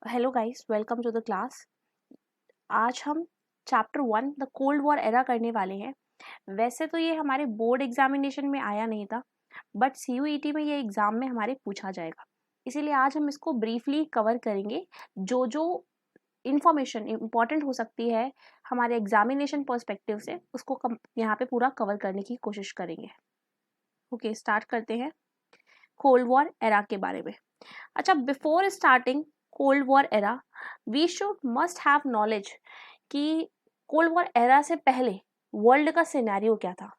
Hello guys, welcome to the class. आज हम chapter 1 the cold war era करने वाले हैं। वैसे तो ये हमारे बोर्ड एग्जामिनेशन में आया नहीं था, बट सीयूईटी में ये एग्जाम में हमारे पूछा जाएगा, इसीलिए आज हम इसको ब्रीफली कवर करेंगे। जो जो इंफॉर्मेशन इम्पॉर्टेंट हो सकती है हमारे एग्जामिनेशन पर्सपेक्टिव से, उसको यहाँ पे पूरा कवर करने की कोशिश करेंगे। ओके, स्टार्ट करते हैं कोल्ड वॉर एरा के बारे में। अच्छा, before starting cold war era we should must have knowledge कि कोल्ड वॉर एरा से पहले वर्ल्ड का सिनेरियो क्या था,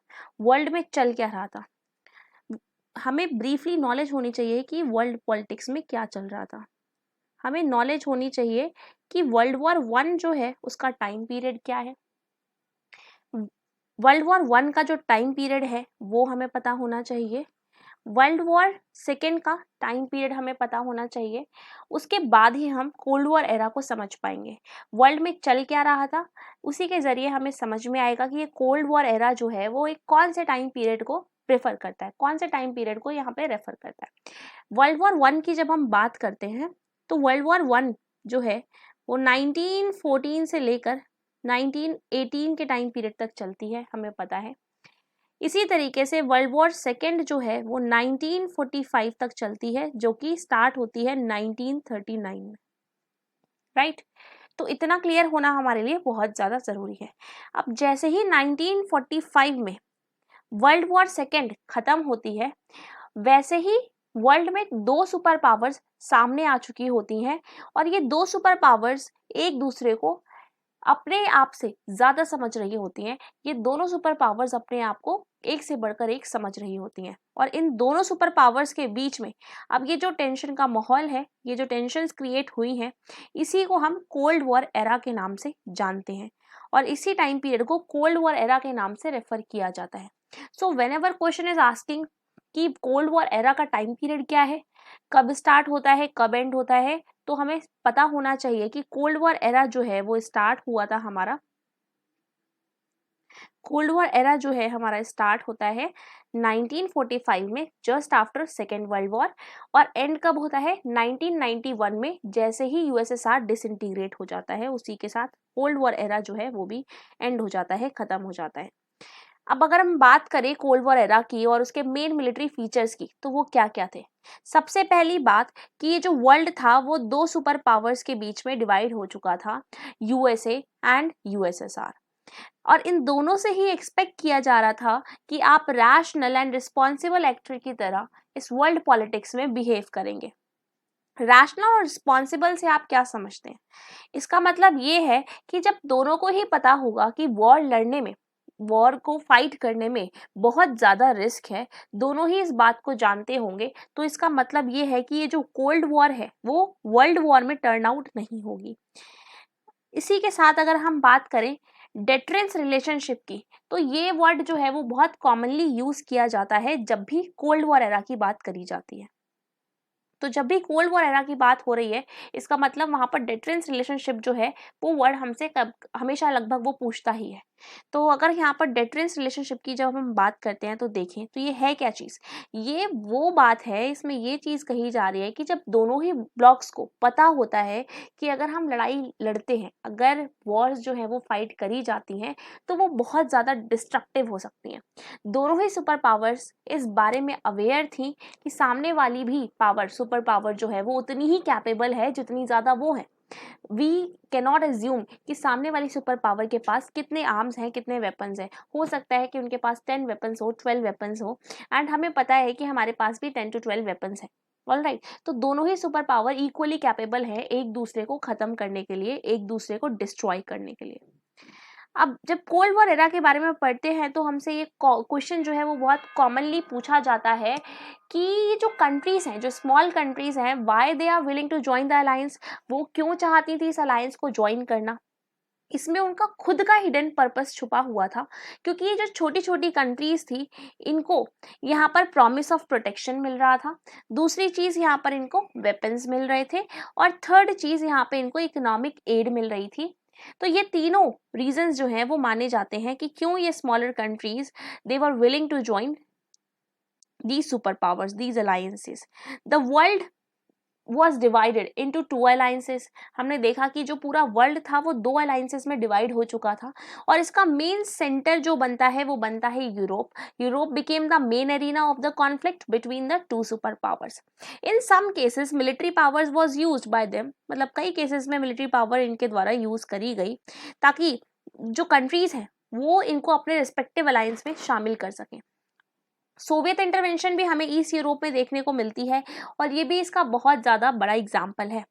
वर्ल्ड में चल क्या रहा था। हमें ब्रीफली नॉलेज होनी चाहिए कि वर्ल्ड पॉलिटिक्स में क्या चल रहा था। हमें नॉलेज होनी चाहिए कि वर्ल्ड वॉर 1 जो है उसका टाइम पीरियड क्या है। वर्ल्ड वॉर 1 का जो टाइम पीरियड है वो हमें पता होना चाहिए। वर्ल्ड वॉर सेकेंड का टाइम पीरियड हमें पता होना चाहिए। उसके बाद ही हम कोल्ड वॉर एरा को समझ पाएंगे, वर्ल्ड में चल क्या रहा था। उसी के जरिए हमें समझ में आएगा कि ये कोल्ड वॉर एरा जो है वो एक कौन से टाइम पीरियड को प्रेफर करता है, कौन से टाइम पीरियड को यहाँ पे रेफर करता है। वर्ल्ड वॉर 1 की जब हम बात करते हैं तो वर्ल्ड वॉर 1 जो है वो 1914 से लेकर 1918 के टाइम पीरियड तक चलती है, हमें पता है। इसी तरीके से वर्ल्ड वॉर सेकेंड जो है वो 1945 तक चलती है, जो कि स्टार्ट होती है 1939 में। राइट, तो इतना क्लियर होना हमारे लिए बहुत ज़्यादा ज़रूरी है। अब जैसे ही 1945 में वर्ल्ड वॉर सेकेंड खत्म होती है, वैसे ही वर्ल्ड में दो सुपर पावर्स सामने आ चुकी होती हैं, और ये दो सुपर पावर्स एक दूसरे को अपने आप से ज्यादा समझ रही होती हैं। ये दोनों सुपर पावर्स अपने आप को एक से बढ़कर एक समझ रही होती हैं, और इन दोनों सुपर पावर्स के बीच में अब ये जो टेंशन का माहौल है, ये जो टेंशन्स क्रिएट हुई हैं, इसी को हम कोल्ड वॉर एरा के नाम से जानते हैं, और इसी टाइम पीरियड को कोल्ड वॉर एरा के नाम से रेफर किया जाता है। So when ever question is asking कि कोल्ड वॉर एरा का टाइम पीरियड क्या है, कब स्टार्ट होता है, कब एंड होता है, तो हमें पता होना चाहिए कि कोल्ड वॉर एरा जो है वो स्टार्ट हुआ था हमारा, कोल्ड वॉर एरा जो है हमारा स्टार्ट होता है 1945 में, just after second world war, और एंड कब होता है 1991 में, जैसे ही यूएसएसआर डिसइंटीग्रेट हो जाता है, उसी के साथ कोल्ड वॉर एरा जो है वो भी एंड हो जाता है, खत्म हो जाता है। अब अगर हम बात करें कोल्ड वॉर एरा की और उसके मेन मिलिट्री फीचर्स की, तो वो क्या क्या थे। सबसे पहली बात कि ये जो वर्ल्ड था वो दो सुपर पावर्स के बीच में डिवाइड हो चुका था, यूएसए एंड यूएसएसआर, और इन दोनों से ही एक्सपेक्ट किया जा रहा था कि आप रैशनल एंड रिस्पॉन्सिबल एक्टर की तरह इस वर्ल्ड पॉलिटिक्स में बिहेव करेंगे। रैशनल और रिस्पॉन्सिबल से आप क्या समझते हैं? इसका मतलब ये है कि जब दोनों को ही पता होगा कि वॉर लड़ने में, वॉर को फाइट करने में बहुत ज़्यादा रिस्क है, दोनों ही इस बात को जानते होंगे, तो इसका मतलब ये है कि ये जो कोल्ड वॉर है वो वर्ल्ड वॉर में टर्न आउट नहीं होगी। इसी के साथ अगर हम बात करें डेटरेंस रिलेशनशिप की, तो ये वर्ड जो है वो बहुत कॉमनली यूज किया जाता है जब भी कोल्ड वॉर एरा की बात करी जाती है। तो जब भी कोल्ड वॉर एरा की बात हो रही है, इसका मतलब वहां पर डेटरेंस रिलेशनशिप जो है वो वर्ड हमसे हमेशा लगभग वो पूछता ही है। तो अगर यहाँ पर डेटरेंस रिलेशनशिप की जब हम बात करते हैं तो देखें तो ये है क्या चीज़। ये वो बात है, इसमें ये चीज़ कही जा रही है कि जब दोनों ही ब्लॉक्स को पता होता है कि अगर हम लड़ाई लड़ते हैं, अगर वॉर्स जो है वो फाइट करी जाती हैं, तो वो बहुत ज़्यादा डिस्ट्रक्टिव हो सकती हैं। दोनों ही सुपर पावर्स इस बारे में अवेयर थी कि सामने वाली भी पावर, सुपर पावर जो है वो उतनी ही कैपेबल है जितनी ज़्यादा वो है। वी कैनॉट एज्यूम कि सामने वाली सुपर पावर के पास कितने आर्म्स हैं, कितने वेपन्स हैं। हो सकता है कि उनके पास 10 वेपन्स हो, 12 वेपन्स हो, एंड हमें पता है कि हमारे पास भी 10 to 12 वेपन्स हैं। ऑलराइट, तो दोनों ही सुपर पावर इक्वली कैपेबल है एक दूसरे को खत्म करने के लिए, एक दूसरे को डिस्ट्रॉय करने के लिए। अब जब कोल्ड वॉर एरा के बारे में पढ़ते हैं तो हमसे ये क्वेश्चन जो है वो बहुत कॉमनली पूछा जाता है कि ये जो कंट्रीज हैं, जो स्मॉल कंट्रीज हैं, why they are willing to join the alliance, वो क्यों चाहती थी इस अलायंस को ज्वाइन करना। इसमें उनका खुद का हिडन पर्पस छुपा हुआ था, क्योंकि ये जो छोटी छोटी कंट्रीज थी, इनको यहाँ पर प्रॉमिस ऑफ प्रोटेक्शन मिल रहा था, दूसरी चीज यहाँ पर इनको वेपन्स मिल रहे थे, और थर्ड चीज यहाँ पे इनको इकोनॉमिक एड मिल रही थी। तो ये तीनों रीजंस जो हैं वो माने जाते हैं कि क्यों ये smaller countries they were willing to join these superpowers, these alliances. The world was divided into two alliances। हमने देखा कि जो पूरा वर्ल्ड था वो दो अलायंसेस में डिवाइड हो चुका था और इसका मेन सेंटर जो बनता है वो बनता है Europe. Europe became the main arena of the conflict between the two superpowers। In some cases military powers was used by them, मतलब कई केसेस में मिलिट्री पावर इनके द्वारा यूज करी गई ताकि जो कंट्रीज हैं वो इनको अपने रिस्पेक्टिव अलायंस में शामिल कर सकें। सोवियत इंटरवेंशन भी हमें ईस्ट यूरोप में देखने को मिलती है और ये भी इसका बहुत ज़्यादा बड़ा एग्जाम्पल है।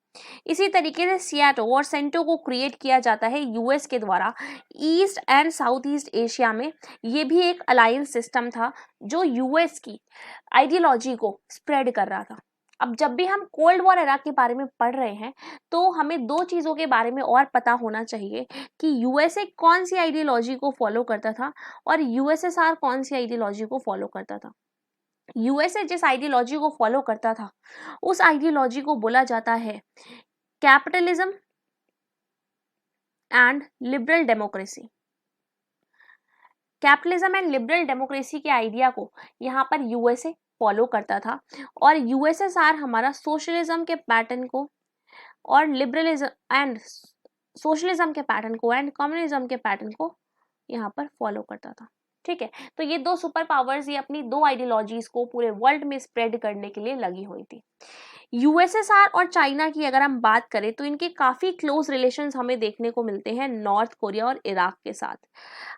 इसी तरीके से सियाटो और सेंटो को क्रिएट किया जाता है यूएस के द्वारा east and south east Asia में। ये भी एक अलायंस सिस्टम था जो यूएस की आइडियोलॉजी को स्प्रेड कर रहा था। अब जब भी हम कोल्ड वॉर एरा के बारे में पढ़ रहे हैं तो हमें दो चीज़ों के बारे में और पता होना चाहिए कि यूएसए कौन सी आइडियोलॉजी को फॉलो करता था और यूएसएसआर कौन सी आइडियोलॉजी को फॉलो करता था। यूएसए जिस आइडियोलॉजी को फॉलो करता था उस आइडियोलॉजी को बोला जाता है capitalism and liberal democracy. Capitalism and liberal democracy के आइडिया को यहाँ पर यूएसए फॉलो करता था और यूएसएसआर हमारा सोशलिज्म के पैटर्न को और लिबरलिज्म एंड सोशलिज्म के पैटर्न को एंड कम्युनिज्म के पैटर्न को यहाँ पर फॉलो करता था। ठीक है, तो ये दो सुपर पावर्स ये अपनी दो आइडियोलॉजीज को पूरे वर्ल्ड में स्प्रेड करने के लिए लगी हुई थी। यूएसएसआर और चाइना की अगर हम बात करें तो इनके काफ़ी क्लोज रिलेशंस हमें देखने को मिलते हैं नॉर्थ कोरिया और इराक के साथ।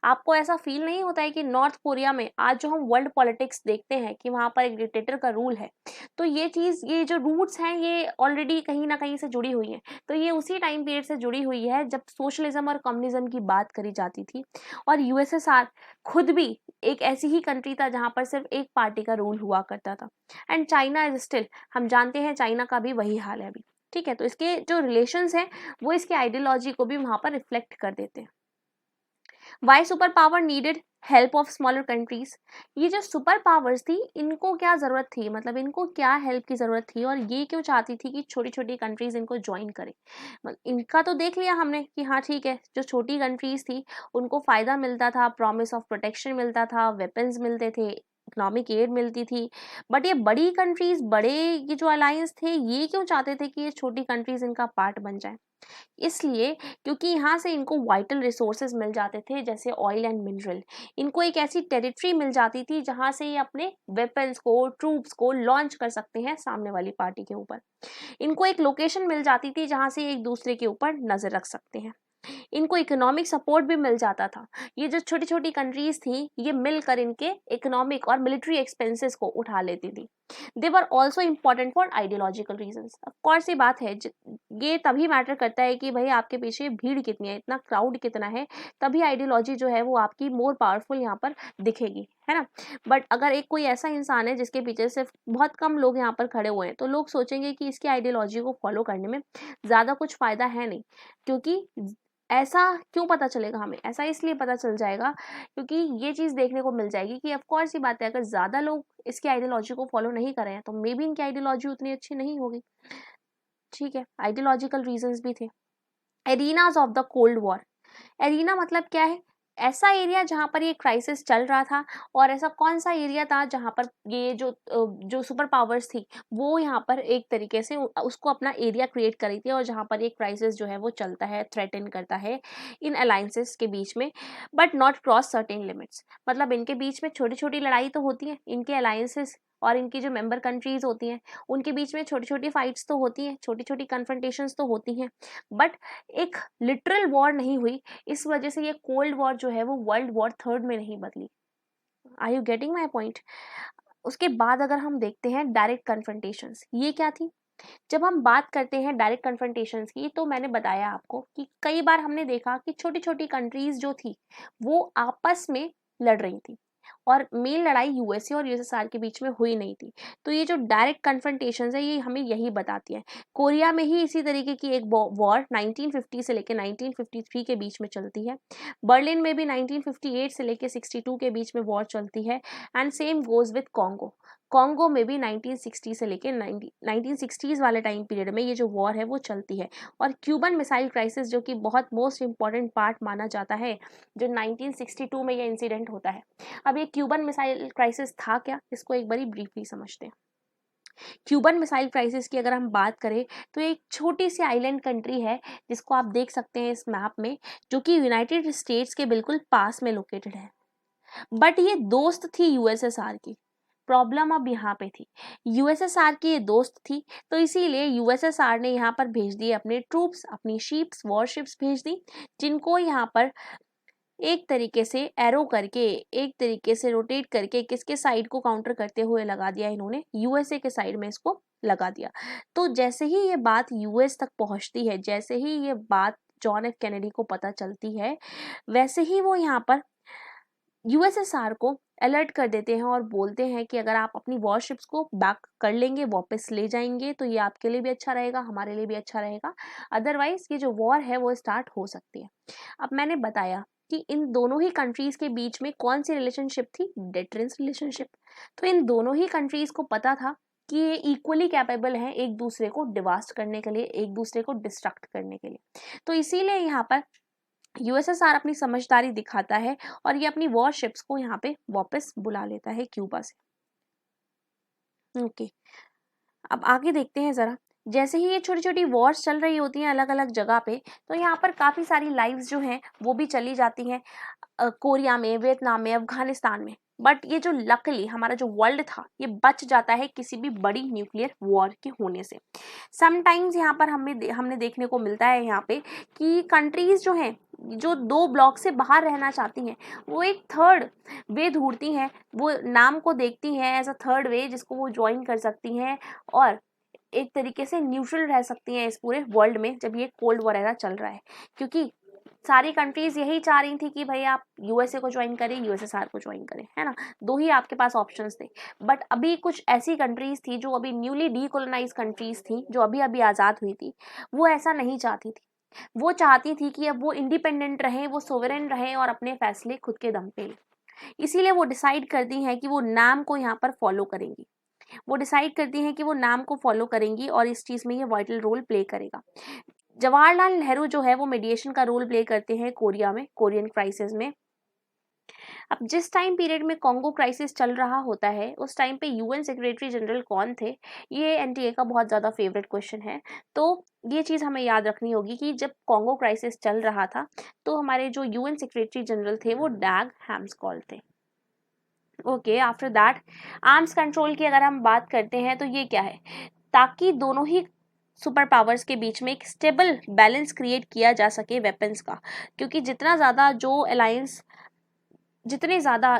आपको ऐसा फील नहीं होता है कि नॉर्थ कोरिया में आज जो हम वर्ल्ड पॉलिटिक्स देखते हैं कि वहाँ पर एक डिक्टेटर का रूल है, तो ये चीज़ ये जो रूट्स हैं ये ऑलरेडी कहीं ना कहीं से जुड़ी हुई हैं। तो ये उसी टाइम पीरियड से जुड़ी हुई है जब सोशलिज्म और कम्युनिज्म की बात करी जाती थी और यूएसएसआर खुद भी एक ऐसी ही कंट्री था जहाँ पर सिर्फ एक पार्टी का रूल हुआ करता था। एंड चाइना इज स्टिल, हम जानते हैं चाइना का भी वही हाल है अभी। ठीक है, तो इसके जो रिलेशंस हैं वो इसके आइडियोलॉजी को भी वहाँ पर रिफ्लेक्ट कर देते हैं। Why super power needed help of smaller countries. ये जो सुपर पावर्स थी इनको क्या ज़रूरत थी, मतलब इनको क्या हेल्प की ज़रूरत थी और ये क्यों चाहती थी कि छोटी छोटी कंट्रीज इनको ज्वाइन करें। इनका तो देख लिया हमने कि हाँ ठीक है, जो छोटी कंट्रीज थी उनको फ़ायदा मिलता था, प्रॉमिस ऑफ प्रोटेक्शन मिलता था, वेपन्स मिलते थे, इकोनॉमिक एड मिलती थी। बट ये बड़ी कंट्रीज, बड़े ये जो अलायंस थे ये क्यों चाहते थे कि ये छोटी कंट्रीज इनका पार्ट बन जाए? इसलिए क्योंकि यहाँ से इनको वाइटल रिसोर्सेज मिल जाते थे जैसे ऑयल एंड मिनरल। इनको एक ऐसी टेरिटरी मिल जाती थी जहाँ से ये अपने वेपन्स को, ट्रूप्स को लॉन्च कर सकते हैं सामने वाली पार्टी के ऊपर। इनको एक लोकेशन मिल जाती थी जहाँ से एक दूसरे के ऊपर नज़र रख सकते हैं। इनको इकोनॉमिक सपोर्ट भी मिल जाता था। ये जो छोटी छोटी कंट्रीज थी ये मिलकर इनके इकोनॉमिक और मिलिट्री एक्सपेंसेस को उठा लेती थी। They were also important for ideological reasons. Of course ये बात है, ये तभी मैटर करता है कि भाई आपके पीछे भीड़ कितनी है, इतना क्राउड कितना है, तभी आइडियोलॉजी जो है वो आपकी मोर पावरफुल यहाँ पर दिखेगी, है ना। बट अगर एक कोई ऐसा इंसान है जिसके पीछे सिर्फ बहुत कम लोग यहाँ पर खड़े हुए हैं तो लोग सोचेंगे कि इसकी आइडियोलॉजी को फॉलो करने में ज़्यादा कुछ फ़ायदा है नहीं। क्योंकि ऐसा क्यों पता चलेगा हमें? ऐसा इसलिए पता चल जाएगा क्योंकि ये चीज़ देखने को मिल जाएगी कि ऑफ कोर्स ये बात है, अगर ज़्यादा लोग इसकी आइडियोलॉजी को फॉलो नहीं कर रहे हैं तो मे बी इनकी आइडियोलॉजी उतनी अच्छी नहीं होगी। ठीक है, आइडियोलॉजिकल रीजंस भी थे। Arenas of the cold war. Arena मतलब क्या है? ऐसा एरिया जहाँ पर ये क्राइसिस चल रहा था और ऐसा कौन सा एरिया था जहाँ पर ये जो सुपर पावर्स थी वो यहाँ पर एक तरीके से उसको अपना एरिया क्रिएट करी थी और जहाँ पर ये क्राइसिस जो है वो चलता है, थ्रेटन करता है इन अलायंसेस के बीच में, but not cross certain limits. मतलब इनके बीच में छोटी छोटी लड़ाई तो होती है, इनके अलायंसेस और इनकी जो मेंबर कंट्रीज होती हैं उनके बीच में छोटी छोटी फाइट्स तो होती हैं, छोटी छोटी कन्फ्रंटेशंस तो होती हैं, बट एक लिटरल वॉर नहीं हुई। इस वजह से ये कोल्ड वॉर जो है वो वर्ल्ड वॉर थर्ड में नहीं बदली। Are you getting my point? उसके बाद अगर हम देखते हैं डायरेक्ट कन्फ्रंटेशंस, ये क्या थी? जब हम बात करते हैं डायरेक्ट कन्फ्रंटेशंस की तो मैंने बताया आपको कि कई बार हमने देखा कि छोटी छोटी कंट्रीज जो थी वो आपस में लड़ रही थी और मेन लड़ाई यूएसए और यूएसएसआर के बीच में हुई नहीं थी। तो ये जो डायरेक्ट कन्फ्रंटेशंस है ये हमें यही बताती है। कोरिया में ही इसी तरीके की एक वॉर 1950 से लेकर 1953 के बीच में चलती है। बर्लिन में भी 1958 से लेकर 62 के बीच में वॉर चलती है and same goes with Congo. Congo में भी 1960 से लेकर 1960s वाले टाइम पीरियड में ये जो वॉर है वो चलती है। और क्यूबन मिसाइल क्राइसिस जो कि बहुत मोस्ट इंपॉर्टेंट पार्ट माना जाता है, जो 1962 में ये इंसिडेंट होता है। अब ये क्यूबन मिसाइल क्राइसिस था क्या, इसको एक बारी ब्रीफली समझते हैं। क्यूबन मिसाइल क्राइसिस की अगर हम बात करें तो एक छोटी सी आइलैंड कंट्री है जिसको आप देख सकते हैं इस मैप में, जो कि यूनाइटेड स्टेट्स के बिल्कुल पास में लोकेटेड है, बट ये दोस्त थी यूएसएसआर की। प्रॉब्लम अब यहाँ पे थी, यूएसएसआर की ये दोस्त थी, तो इसीलिए यूएसएसआर ने यहाँ पर भेज दिए अपने ट्रूप्स, अपनी शिप्स, वॉरशिप्स भेज दी, जिनको यहाँ पर एक तरीके से एरो करके, एक तरीके से रोटेट करके किसके साइड को काउंटर करते हुए लगा दिया इन्होंने, यूएसए के साइड में इसको लगा दिया। तो जैसे ही ये बात यूएस तक पहुंचती है, जैसे ही ये बात जॉन एफ कैनेडी को पता चलती है, वैसे ही वो यहाँ पर यूएसएसआर को अलर्ट कर देते हैं और बोलते हैं कि अगर आप अपनी वॉरशिप्स को बैक कर लेंगे, वापस ले जाएंगे, तो ये आपके लिए भी अच्छा रहेगा, हमारे लिए भी अच्छा रहेगा, अदरवाइज ये जो वॉर है वो स्टार्ट हो सकती है। अब मैंने बताया कि इन दोनों ही कंट्रीज के बीच में कौन सी रिलेशनशिप थी, डेटरेंस रिलेशनशिप। तो इन दोनों ही कंट्रीज को पता था कि ये इक्वली कैपेबल हैं एक दूसरे को डिवास्ट करने के लिए, एक दूसरे को डिस्ट्रक्ट करने के लिए। तो इसीलिए यहाँ पर यूएसएसआर अपनी समझदारी दिखाता है और ये अपनी वॉरशिप्स को यहाँ पे वापस बुला लेता है क्यूबा से। ओके, अब आगे देखते हैं जरा। जैसे ही ये छोटी छोटी वॉर्स चल रही होती हैं अलग अलग जगह पे, तो यहाँ पर काफी सारी लाइव्स जो हैं वो भी चली जाती हैं, कोरिया में, वियतनाम में, अफगानिस्तान में। बट ये जो लकली हमारा जो वर्ल्ड था ये बच जाता है किसी भी बड़ी न्यूक्लियर वॉर के होने से। समटाइम्स यहाँ पर हमने देखने को मिलता है यहाँ पे कि कंट्रीज जो हैं, जो दो ब्लॉक से बाहर रहना चाहती हैं, वो एक थर्ड वे ढूंढती हैं, वो नाम को देखती हैं एज अ थर्ड वे जिसको वो ज्वाइन कर सकती हैं और एक तरीके से न्यूट्रल रह सकती हैं इस पूरे वर्ल्ड में जब ये कोल्ड वॉर एरा चल रहा है। क्योंकि सारी कंट्रीज यही चाह रही थी कि भाई आप यूएसए को ज्वाइन करें, यूएसएसआर को ज्वाइन करें, है ना, दो ही आपके पास ऑप्शंस थे। बट अभी कुछ ऐसी कंट्रीज थी जो अभी न्यूली डीकोलोनाइज कंट्रीज थी, जो अभी अभी आज़ाद हुई थी, वो ऐसा नहीं चाहती थी। वो चाहती थी कि अब वो इंडिपेंडेंट रहें, वो सोवरेन रहें और अपने फैसले खुद के दम पे लें। इसीलिए वो डिसाइड करती हैं कि वो नाम को यहाँ पर फॉलो करेंगी, वो डिसाइड करती हैं कि वो नाम को फॉलो करेंगी और इस चीज़ में ये वाइटल रोल प्ले करेगा। जवाहरलाल नेहरू जो है वो मीडिएशन का रोल प्ले करते हैं कोरिया में, कोरियन क्राइसिस में। अब जिस टाइम पीरियड में कॉन्गो क्राइसिस चल रहा होता है उस टाइम पे यूएन सेक्रेटरी जनरल कौन थे, ये एनटीए का बहुत ज़्यादा फेवरेट क्वेश्चन है। तो ये चीज़ हमें याद रखनी होगी कि जब कॉन्गो क्राइसिस चल रहा था तो हमारे जो यूएन सेक्रेटरी जनरल थे वो डैग हैम्सकॉल्ड थे। Okay, after that arms control की अगर हम बात करते हैं तो ये क्या है, ताकि दोनों ही सुपर पावर्स के बीच में एक स्टेबल बैलेंस क्रिएट किया जा सके वेपन्स का। क्योंकि जितने ज़्यादा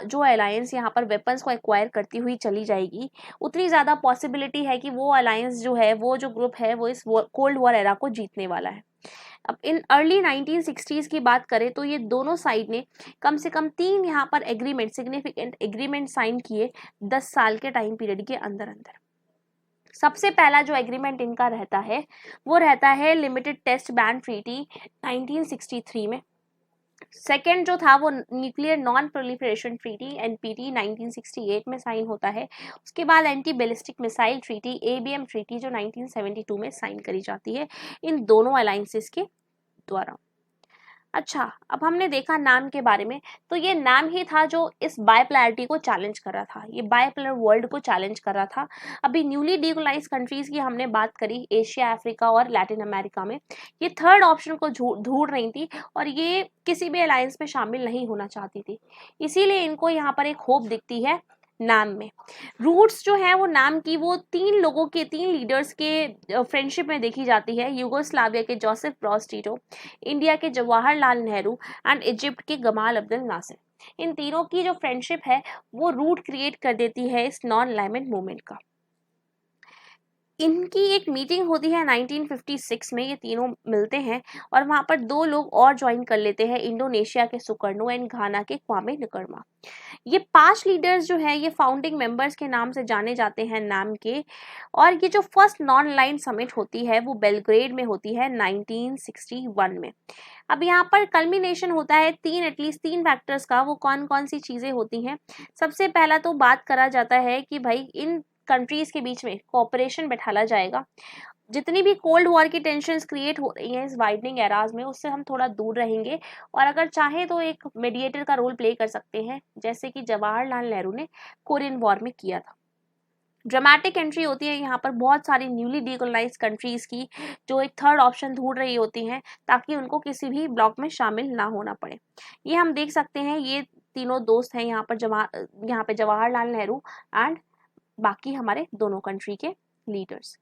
जो अलायंस यहाँ पर वेपन्स को एक्वायर करती हुई चली जाएगी, उतनी ज़्यादा पॉसिबिलिटी है कि वो अलायंस जो है, वो जो ग्रुप है, वो इस कोल्ड वॉर एरा को जीतने वाला है। अब इन अर्ली 1960s की बात करें तो ये दोनों साइड ने कम से कम 3 यहाँ पर एग्रीमेंट, सिग्निफिकेंट एग्रीमेंट साइन किए 10 साल के टाइम पीरियड के अंदर अंदर। सबसे पहला जो एग्रीमेंट इनका रहता है वो रहता है लिमिटेड टेस्ट बैन ट्रीटी 1963 में। सेकेंड जो था वो nuclear non proliferation treaty NPT 1968 में साइन होता है। उसके बाद anti ballistic missile treaty ABM treaty जो 1972 में साइन करी जाती है इन दोनों अलायंसेस के द्वारा। अच्छा, अब हमने देखा नाम के बारे में, तो ये नाम ही था जो इस बायपोलैरिटी को चैलेंज कर रहा था, ये बायपोलर वर्ल्ड को चैलेंज कर रहा था। अभी न्यूली डीकोलाइज कंट्रीज की हमने बात करी, एशिया, अफ्रीका और लैटिन अमेरिका में, ये थर्ड ऑप्शन को ढूंढ रही थी और ये किसी भी अलायंस में शामिल नहीं होना चाहती थी। इसीलिए इनको यहाँ पर एक होप दिखती है नाम में। रूट्स जो है वो नाम की वो 3 लोगों के, 3 लीडर्स के फ्रेंडशिप में देखी जाती है, यूगोस्लाविया के जोसेफ ब्रॉज टीटो, इंडिया के जवाहरलाल नेहरू एंड इजिप्ट के गमाल अब्दुल नासिर। इन तीनों की जो फ्रेंडशिप है वो रूट क्रिएट कर देती है इस नॉन अलाइनमेंट मूवमेंट का। इनकी एक मीटिंग होती है 1956 में, ये तीनों मिलते हैं और वहाँ पर 2 लोग और ज्वाइन कर लेते हैं, इंडोनेशिया के सुकर्णो एंड घाना के क्वामे नक्रमा। ये 5 लीडर्स जो है ये फाउंडिंग मेंबर्स के नाम से जाने जाते हैं नाम के। और ये जो फर्स्ट नॉन अलाइंड समिट होती है वो बेलग्रेड में होती है 1961 में। अब यहाँ पर कल्मिनेशन होता है एटलीस्ट 3 फैक्टर्स का। वो कौन कौन सी चीज़ें होती हैं? सबसे पहला तो बात करा जाता है कि भाई इन कंट्रीज के बीच में कोऑपरेशन बैठाला जाएगा। जितनी भी कोल्ड वॉर की टेंशन्स क्रिएट हो रही हैं इस वाइडनिंग एराज में, उससे हम थोड़ा दूर रहेंगे और अगर चाहे तो एक मीडिएटर का रोल प्ले कर सकते हैं, जैसे कि जवाहरलाल नेहरू ने कोरियन वॉर में किया था। ड्रामेटिक एंट्री होती है यहाँ पर बहुत सारी न्यूली डीकोलोनाइज्ड कंट्रीज की, जो एक थर्ड ऑप्शन ढूंढ रही होती हैं ताकि उनको किसी भी ब्लॉक में शामिल ना होना पड़े। ये हम देख सकते हैं, ये तीनों दोस्त हैं यहाँ पे जवाहरलाल नेहरू एंड बाकी हमारे दोनों कंट्री के leaders.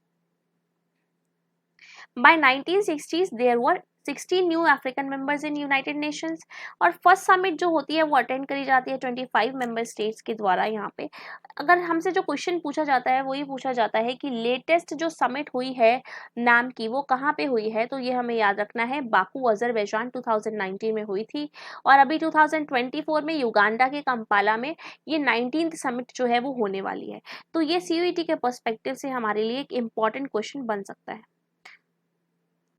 By 1960s there were 16 new African members in United Nations, और फर्स्ट समिट जो होती है वो अटेंड करी जाती है 25 मेंबर स्टेट्स के द्वारा। यहाँ पे अगर हमसे जो क्वेश्चन पूछा जाता है वो ये पूछा जाता है कि लेटेस्ट जो समिट हुई है नाम की वो कहाँ पे हुई है, तो ये हमें याद रखना है, बाकू अजरबैजान 2019 में हुई थी। और अभी 2024 में युगांडा के कंपाला में ये 19th समिट जो है वो होने वाली है। तो ये CUET के पर्सपेक्टिव से हमारे लिए एक इम्पॉर्टेंट क्वेश्चन बन सकता है।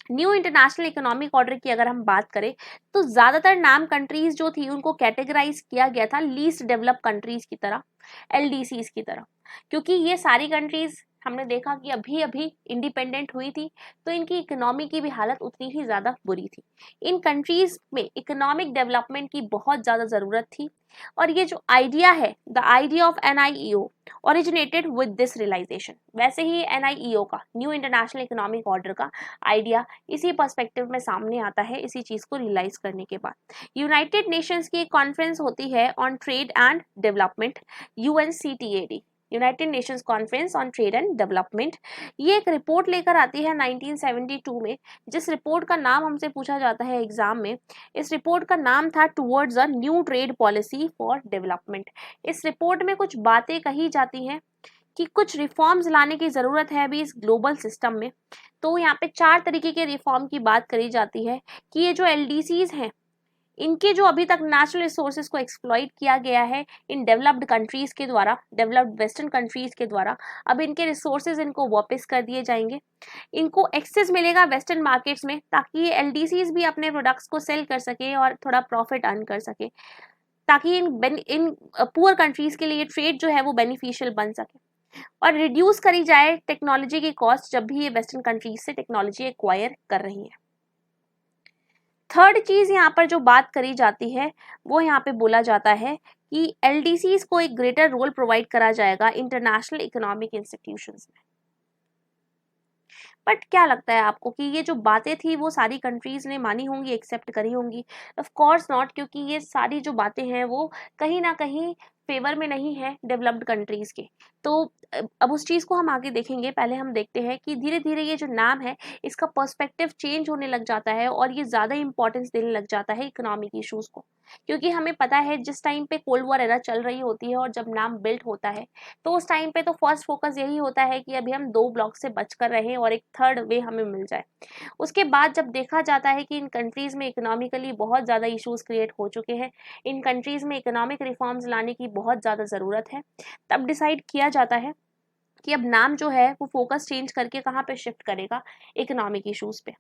न्यू इंटरनेशनल इकोनॉमिक ऑर्डर की अगर हम बात करें तो ज्यादातर नाम कंट्रीज जो थी उनको कैटेगराइज किया गया था लीस्ट डेवलप कंट्रीज की तरह, LDCs की तरह, क्योंकि ये सारी कंट्रीज हमने देखा कि अभी अभी इंडिपेंडेंट हुई थी, तो इनकी इकोनॉमी की भी हालत उतनी ही ज्यादा बुरी थी। इन कंट्रीज में इकोनॉमिक डेवलपमेंट की बहुत ज्यादा जरूरत थी, और ये जो आइडिया है, the idea of NIEO originated with this realization. वैसे ही NIEO का, न्यू इंटरनेशनल इकोनॉमिक ऑर्डर का आइडिया इसी पर्सपेक्टिव में सामने आता है, इसी चीज को रियलाइज करने के बाद। यूनाइटेड नेशंस की एक कॉन्फ्रेंस होती है on trade and development, UNCTAD, United Nations conference on trade and development. ये एक रिपोर्ट लेकर आती है 1972 में, जिस रिपोर्ट का नाम हमसे पूछा जाता है एग्जाम में। इस रिपोर्ट का नाम था towards a new trade policy for development. इस रिपोर्ट में कुछ बातें कही जाती हैं कि कुछ रिफॉर्म्स लाने की ज़रूरत है अभी इस ग्लोबल सिस्टम में। तो यहाँ पे 4 तरीके के रिफॉर्म की बात करी जाती है कि ये जो LDCs हैं, इनके जो अभी तक नेचुरल रिसोर्सेज को एक्सप्लॉइट किया गया है इन डेवलप्ड कंट्रीज के द्वारा, डेवलप्ड वेस्टर्न कंट्रीज के द्वारा, अब इनके रिसोर्सेज इनको वापस कर दिए जाएंगे। इनको एक्सेस मिलेगा वेस्टर्न मार्केट्स में, ताकि ये LDCs भी अपने प्रोडक्ट्स को सेल कर सके और थोड़ा प्रॉफिट अर्न कर सके, ताकि इन पुअर कंट्रीज के लिए ट्रेड जो है वो बेनिफिशियल बन सके, और रिड्यूस करी जाए टेक्नोलॉजी की कॉस्ट जब भी ये वेस्टर्न कंट्रीज से टेक्नोलॉजी एक्वायर कर रही है। थर्ड चीज यहाँ पर जो बात करी जाती है वो यहाँ पे बोला जाता है कि LDCs को एक ग्रेटर रोल प्रोवाइड करा जाएगा इंटरनेशनल इकोनॉमिक इंस्टीट्यूशंस में। बट क्या लगता है आपको कि ये जो बातें थी वो सारी कंट्रीज ने मानी होंगी, एक्सेप्ट करी होंगी? ऑफ कोर्स नॉट, क्योंकि ये सारी जो बातें हैं वो कहीं ना कहीं फेवर में नहीं है डेवलप्ड कंट्रीज के। तो अब उस चीज को हम आगे देखेंगे। पहले हम देखते हैं कि धीरे धीरे ये जो नाम है इसका पर्सपेक्टिव चेंज होने लग जाता है और ये ज्यादा इंपॉर्टेंस देने लग जाता है इकोनॉमिक इश्यूज को, क्योंकि हमें पता है जिस टाइम पे कोल्ड वॉर एरा चल रही होती है और जब नाम बिल्ड होता है तो उस टाइम पे तो फर्स्ट फोकस यही होता है कि अभी हम 2 ब्लॉक से बचकर रहें और एक थर्ड वे हमें मिल जाए। उसके बाद जब देखा जाता है कि इन कंट्रीज में इकोनॉमिकली बहुत ज़्यादा इश्यूज क्रिएट हो चुके हैं, इन कंट्रीज में इकोनॉमिक रिफॉर्म्स लाने की बहुत ज़्यादा ज़रूरत है, तब डिसाइड किया जाता है कि अब नाम जो है वो फोकस चेंज करके कहाँ पे शिफ्ट करेगा, इकोनॉमिक इश्यूज पे।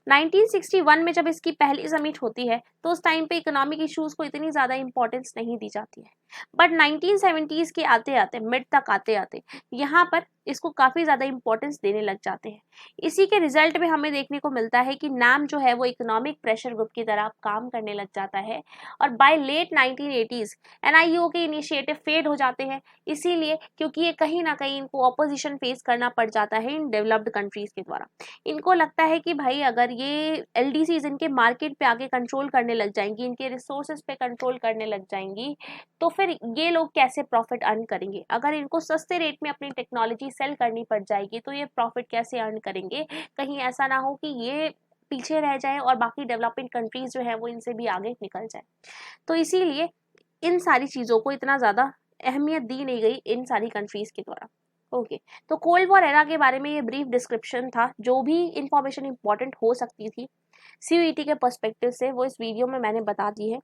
1961 में जब इसकी पहली समिट होती है तो उस टाइम पे इकोनॉमिक इश्यूज को इतनी ज़्यादा इंपॉर्टेंस नहीं दी जाती है, बट 1970s के आते आते, मिड तक आते आते यहाँ पर इसको काफ़ी ज़्यादा इंपॉर्टेंस देने लग जाते हैं। इसी के रिजल्ट में हमें देखने को मिलता है कि नाम जो है वो इकोनॉमिक प्रेशर ग्रुप की तरह काम करने लग जाता है, और बाय लेट 1980s NIEO के इनिशिएटिव फेड हो जाते हैं, इसीलिए क्योंकि ये कहीं ना कहीं इनको ऑपोजिशन फेस करना पड़ जाता है इन डेवलप्ड कंट्रीज के द्वारा। इनको लगता है कि भाई अगर ये LDCs इनके मार्केट पे आगे कंट्रोल करने लग जाएंगी, इनके रिसोर्सेज पे कंट्रोल करने लग जाएंगी, तो फिर ये लोग कैसे प्रॉफिट अर्न करेंगे? अगर इनको सस्ते रेट में अपनी टेक्नोलॉजी सेल करनी पड़ जाएगी तो ये प्रॉफिट कैसे अर्न करेंगे? कहीं ऐसा ना हो कि ये पीछे रह जाए और बाकी डेवलपिंग कंट्रीज जो है वो इनसे भी आगे निकल जाए। तो इसीलिए इन सारी चीज़ों को इतना ज़्यादा अहमियत दी नहीं गई इन सारी कंट्रीज के द्वारा। ओके, तो कोल्ड वॉर एरा के बारे में ये ब्रीफ डिस्क्रिप्शन था। जो भी इंफॉर्मेशन इंपॉर्टेंट हो सकती थी CUET के पर्सपेक्टिव से वो इस वीडियो में मैंने बता दी है।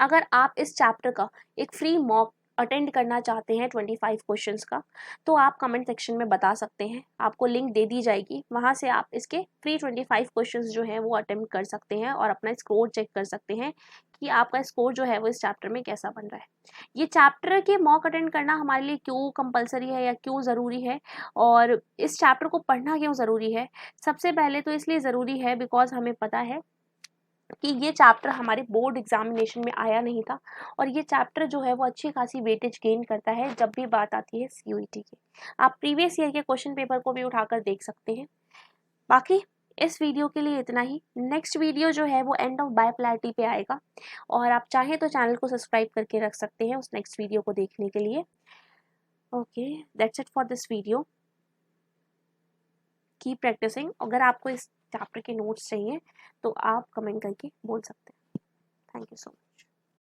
अगर आप इस चैप्टर का एक फ्री मॉक अटेंड करना चाहते हैं 25 क्वेश्चंस का, तो आप कमेंट सेक्शन में बता सकते हैं, आपको लिंक दे दी जाएगी, वहाँ से आप इसके फ्री 25 क्वेश्चंस जो हैं वो अटेम्प्ट कर सकते हैं और अपना स्कोर चेक कर सकते हैं कि आपका स्कोर जो है वो इस चैप्टर में कैसा बन रहा है। ये चैप्टर के मॉक अटेंड करना हमारे लिए क्यों कंपलसरी है या क्यों ज़रूरी है, और इस चैप्टर को पढ़ना क्यों ज़रूरी है? सबसे पहले तो इसलिए ज़रूरी है बिकॉज हमें पता है कि ये चैप्टर हमारे बोर्ड एग्जामिनेशन में आया नहीं था और ये चैप्टर जो है वो अच्छी खासी वेटेज गेन करता है जब भी बात आती है सीयूईटी की। आप प्रीवियस ईयर के क्वेश्चन पेपर को भी उठाकर देख सकते हैं। बाकी इस वीडियो के लिए इतना ही। नेक्स्ट वीडियो जो है वो एंड ऑफ बायोपोलैरिटी पे आएगा और आप चाहें तो चैनल को सब्सक्राइब करके रख सकते हैं उस नेक्स्ट वीडियो को देखने के लिए। Okay, that's it for this video. Keep practicing. अगर आपको इस चैप्टर के नोट्स चाहिए तो आप कमेंट करके बोल सकते हैं। Thank you so much.